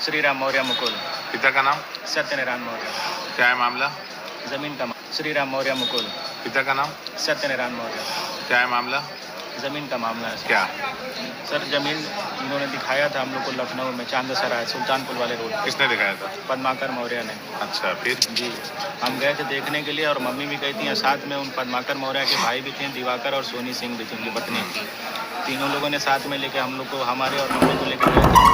श्रीराम मौर्य मुकुल। पिता का नाम? सत्यनारायण मौर्य। क्या है मामला? जमीन का श्रीराम मौर्य मुकुल। पिता का नाम? सत्यनारायण मौर्य। क्या है मामला? जमीन का मामला है। क्या? सर जमीन इन्होंने दिखाया था हम लोग को लखनऊ में चांदसराय सुल्तानपुर वाले रोड। किसने दिखाया था? पद्माकर मौर्य ने। अच्छा, फिर? जी, हम गए थे देखने के लिए और मम्मी भी गई थी, साथ में उन पद्माकर मौर्य के भाई भी थे, दिवाकर और सोनी सिंह भी थी उनकी पत्नी। तीनों लोगों ने साथ में लेके हम लोग को, हमारे और मम्मी को लेकर गए थे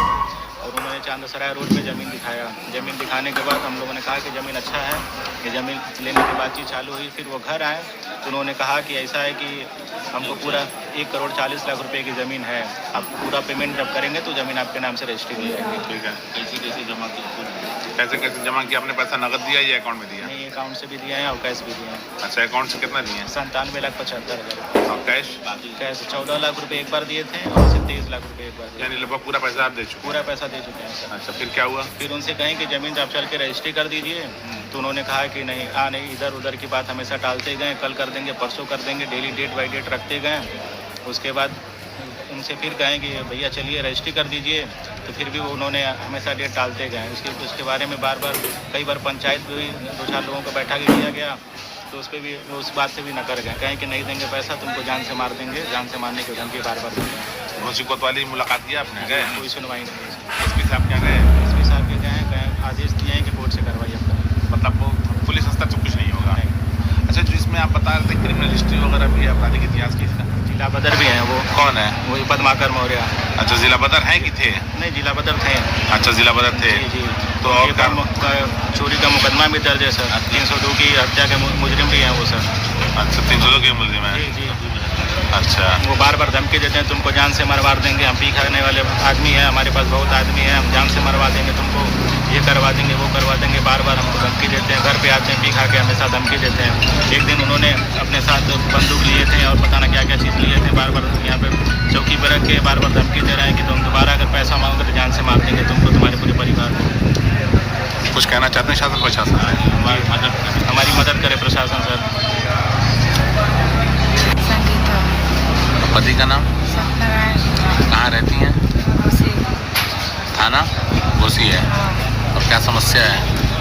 और उन्होंने चांदसराय रोड पे ज़मीन दिखाया। ज़मीन दिखाने के बाद हम लोगों ने कहा कि ज़मीन अच्छा है, ये ज़मीन लेने की बातचीत चालू हुई। फिर वो घर आए तो उन्होंने कहा कि ऐसा है कि हमको पूरा 1,40,00,000 रुपए की ज़मीन है, आप पूरा पेमेंट जब करेंगे तो ज़मीन आपके नाम से रजिस्ट्री हो जाएगी। ठीक है। कैसे जमा की? कैसे जमा किया आपने? पैसा नकद दिया या अकाउंट में दिया? नहीं, अकाउंट से भी दिए हैं और कैश भी दिए हैं। अच्छा, अकाउंट से कितना दिए? 97,75,000। और कैश? कैश 14 लाख रुपए एक बार दिए थे और 23 लाख रुपए एक बार दिए। यानी लगभग पूरा पैसा आप दे चुके? पूरा पैसा दे चुके हैं सर। अच्छा, फिर क्या हुआ? फिर उनसे कहें कि ज़मीन आप चल के रजिस्ट्री कर दीजिए, तो उन्होंने कहा कि नहीं, नहीं, इधर उधर की बात हमेशा टालते गए, कल कर देंगे, परसों कर देंगे, डेली डेट बाई डेट रखते गए। उसके बाद उनसे फिर कहें कि भैया चलिए रजिस्ट्री कर दीजिए, तो फिर भी उन्होंने हमेशा डेट टालते गए। उसके बारे में बार बार कई बार पंचायत भी 2-4 लोगों को बैठा के किया गया, तो उस पर भी उस बात से भी न कर गए, कहें कि नहीं देंगे पैसा तुमको जान से मार देंगे, जान से मारने की धमकी बार बार देंगे। घोसी कोतवाली मुलाकात किया आपने? गए? कोई सुनवाई नहीं हुई। एसपी साहब क्या गए? एसपी साहब के गए, आदेश दिए हैं कि कोर्ट से कार्रवाई अब करें। मतलब वो पुलिस स्तर से कुछ नहीं होगा? अच्छा, जिसमें आप बता रहे थे क्रिमिनल हिस्ट्री वगैरह भी है, आपराधिक इतिहास की, जिला बदर भी हैं। वो कौन है? वही पद्माकर मौर्य। अच्छा, जिला बदर हैं कि थे? नहीं, जिला बदर थे। अच्छा, जिला बदर थे। जी जी। तो और चोरी का मुकदमा भी दर्ज है सर, 302 की हत्या के मुजरिम भी हैं वो सर। अच्छा, 302 के मुलजिम हैं? जी जी। अच्छा, वो बार बार धमकी देते हैं, तुमको जान से मरवा देंगे, हम पी खाने वाले आदमी हैं, हमारे पास बहुत आदमी है, हम जान से मरवा देंगे तुमको, ये करवा देंगे, वो करवा देंगे, बार बार हमको धमकी देते हैं। घर पे आते हैं, पी खा के हमेशा धमकी देते हैं। एक दिन उन्होंने अपने साथ बंदूक लिए थे और पता ना क्या क्या चीज़ लिए थे, बार बार यहाँ पे चौकी पर रख के बार बार धमकी दे रहे हैं कि तुम दोबारा अगर पैसा मांगोगे तो जान से मार देंगे तुमको, तुम्हारे पूरे परिवार को। कुछ कहना चाहते हैं शासन प्रशासन? हमारी मदद करे प्रशासन सर। पति का नाम? सत्यनारायण। कहाँ रहती हैं? घोसी। थाना घोसी है। और क्या समस्या है?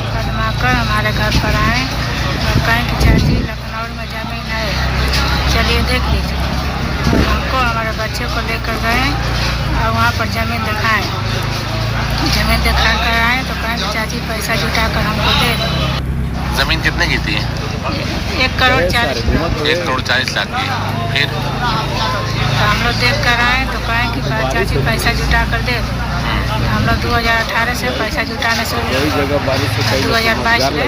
पद्माकर हमारे घर पर आए और कहें कि चाची लखनऊ में ज़मीन है, चलिए देख लीजिए। और हमको हमारे बच्चे को लेकर गए और वहाँ पर ज़मीन दिखाएं। ज़मीन दिखा कर आए तो कहें कि चाची पैसा जुटा कर हमको दे दो। ज़मीन कितने की थी? 1,40,00,000। 1,40,00,000 की। फिर तो हम लोग देख कर आए तो कहें कि चाची पैसा जुटा कर दे दो। हम लोग 2018 से पैसा जुटाने शुरू किए। 2022 में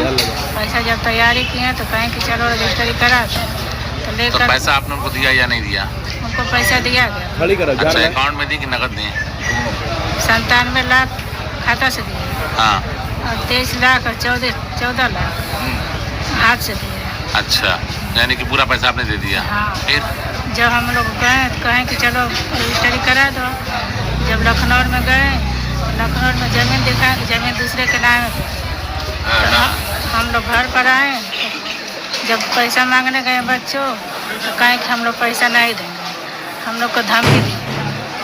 पैसा जब तैयारी किए तो कहें कि चलो रजिस्ट्री करा दो, तो लेकर तो पैसा आपने उनको दिया या नहीं दिया? उनको पैसा दिया गया। अच्छा, अकाउंट में दी कि नकद दी? 97 लाख खाता से दिए। हाँ। और 23 लाख और 14 लाख हाथ से दिए। अच्छा, यानी कि पूरा पैसा आपने दे दिया? हाँ। फिर जब हम लोग गए तो कहें कि चलो रजिस्ट्री करा दो। जब लखनऊ में गए, लखनऊ में ज़मीन दिखाएं कि ज़मीन दूसरे के नाम पे। तो हम लोग घर पर आए, जब पैसा मांगने गए बच्चों तो कहें कि हम लोग पैसा नहीं देंगे। हम लोग को धमकी दी,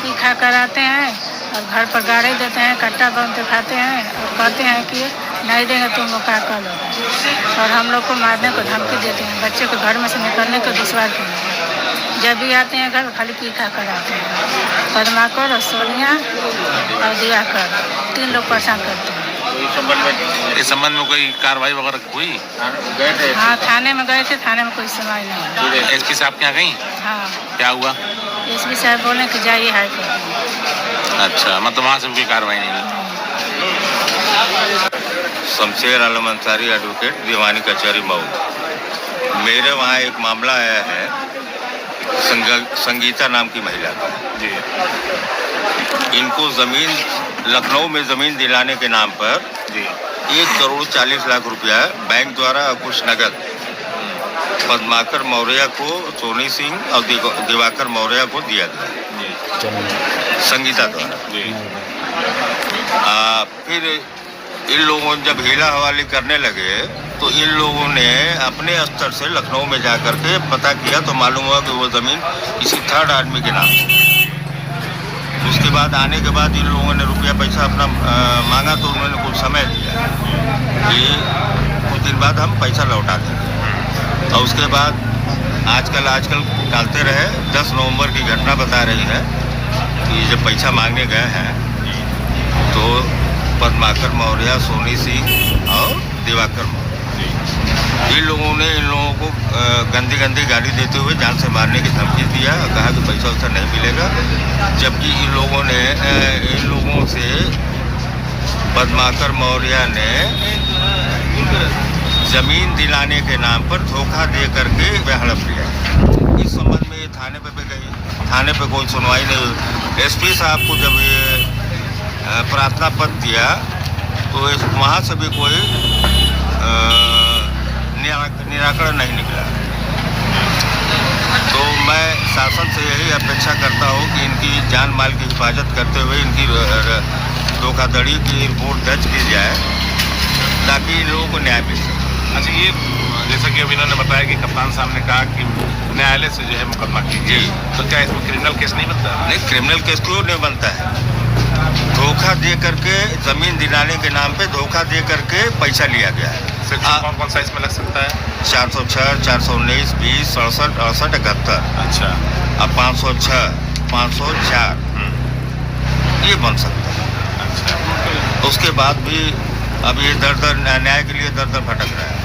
पी खा कर आते हैं और घर पर गाड़ी देते हैं, कट्टा बम दिखाते हैं और कहते हैं कि नहीं देंगे तुम लोग क्या कर लोगे, और हम लोग को मारने को धमकी देते हैं। बच्चे को घर में से निकलने को दुश्वार किए। जब भी आते हैं घर खाली पी खा कर आते हैं। पद्माकर और सोनिया और दिवाकर 3 लोग परेशान करते हैं। इस संबंध में कोई कार्रवाई वगैरह हुई? हाँ, थाने में गए थे, थाने में कोई सुनवाई नहीं। एसपी साहब के यहाँ गई? हाँ। क्या हुआ? एसपी साहब बोले कि जाइए हाई कोर्ट। अच्छा, मतलब वहाँ से कोई कार्रवाई नहीं हुई? शमशेर आलम अंसारी, एडवोकेट, दीवानी कचहरी मऊ। मेरे वहाँ एक मामला आया है संगीता नाम की महिला का। जी। इनको ज़मीन लखनऊ में ज़मीन दिलाने के नाम पर जी 1,40,00,000 रुपया बैंक द्वारा और कुछ नगद पद्माकर मौर्य को, सोनी सिंह और दिवाकर मौर्य को दिया गया संगीता द्वारा। फिर इन लोगों ने जब हीला हवाली करने लगे तो इन लोगों ने अपने स्तर से लखनऊ में जा कर के पता किया तो मालूम हुआ कि वो ज़मीन किसी थर्ड आदमी के नाम है। उसके बाद आने के बाद इन लोगों ने रुपया पैसा अपना मांगा तो उन्होंने कुछ समय दिया कि कुछ दिन बाद हम पैसा लौटा देंगे। और उसके बाद आजकल टालते रहे। 10 नवंबर की घटना बता रही है कि जब पैसा मांगने गए हैं तो पद्माकर मौर्य, सोनी सिंह और दिवाकर मौर्य, इन लोगों को गंदी गाली देते हुए जान से मारने की धमकी दिया और कहा कि पैसा वैसा नहीं मिलेगा। जबकि इन लोगों से पद्माकर मौर्य ने जमीन दिलाने के नाम पर धोखा दे करके हड़प लिया। इस संबंध में ये थाने पे गई, थाने पे कोई सुनवाई नहीं हुई। एसपी साहब को जब ये प्रार्थना पत्र दिया तो वहाँ से भी कोई निराकरण नहीं निकला। तो मैं शासन से यही अपेक्षा करता हूँ कि इनकी जान माल की हिफाजत करते हुए इनकी धोखाधड़ी की रिपोर्ट दर्ज की जाए ताकि इन लोगों को न्याय मिल सके। अच्छा, ये जैसा कि अभी इन्होंने बताया कि कप्तान साहब ने कहा कि न्यायालय से जो है मुकदमा कीजिए, तो क्या इसमें क्रिमिनल केस नहीं बनता? नहीं, क्रिमिनल केस क्यों नहीं बनता है? धोखा दे करके जमीन दिलाने के नाम पे धोखा दे करके पैसा लिया गया है। सेक्शन कौन सा इसमें लग सकता है? 406, 419, 20, 67, 68, 71। अच्छा। अब 506, 504 ये बन सकता है। अच्छा। उसके बाद भी अब ये दर न्याय के लिए दर भटक रहा है।